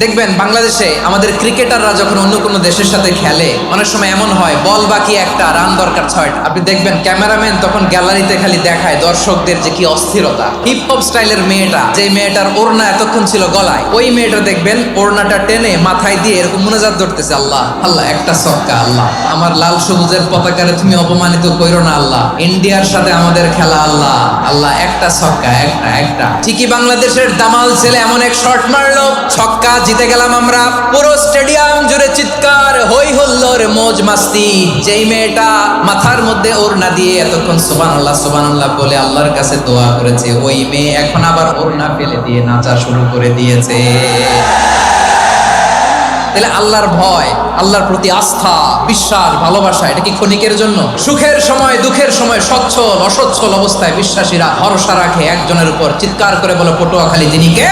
দেখবেন বাংলাদেশে আমাদের ক্রিকেটাররা যখন অন্য কোনো দেশের সাথে খেলে অনেক সময় এমন হয় বল বাকি একটা, রান দরকার 6টা। আপনি দেখবেন ক্যামেরাম্যান তখন গ্যালারিতে খালি দেখায় দর্শকদের যে কি অস্থিরতা। হিপ হপ স্টাইলের মেয়েটা, যে মেয়েটার ওড়না এতক্ষণ ছিল গলায়, ওই মেয়েটা দেখবেন ওড়নাটা টেনে মাথায় দিয়ে এরকম মুনাজাত ধরতেছে, আল্লাহ আল্লাহ একটা ছক্কা, আল্লাহ আমার লাল সবুজের পতাকারে তুমি অপমানিত কইরো না আল্লাহ, ইন্ডিয়ার সাথে আমাদের খেলা আল্লাহ আল্লাহ একটা ছক্কা, একটা ঠিকই বাংলাদেশের দামাল ছেলে এমন এক শট মারলো, ছক্কা, জিতে গেলাম আমরা। পুরো স্টেডিয়াম জুড়ে চিৎকার, হই হুল্লোড়, মৌজ মাস্তি। যেই মেয়েটা মাথার মধ্যে ওড়না দিয়ে এতক্ষণ সুবহানাল্লাহ বলে আল্লাহর কাছে দোয়া করেছে, ওই মেয়ে এখন আবার ওড়না ফেলে দিয়ে নাচা শুরু করে দিয়েছে। তাহলে আল্লাহর ভয়, আল্লাহর প্রতি আস্থা, বিশ্বাস, ভালোবাসা, এটা কি ক্ষণিকের জন্য? সুখের সময় দুঃখের সময় সচ্ছল অসচ্ছল অবস্থায় বিশ্বাসীরা ভরসা রাখে একজনের উপর, চিৎকার করে বলে পটুয়াখালী তিনি কে?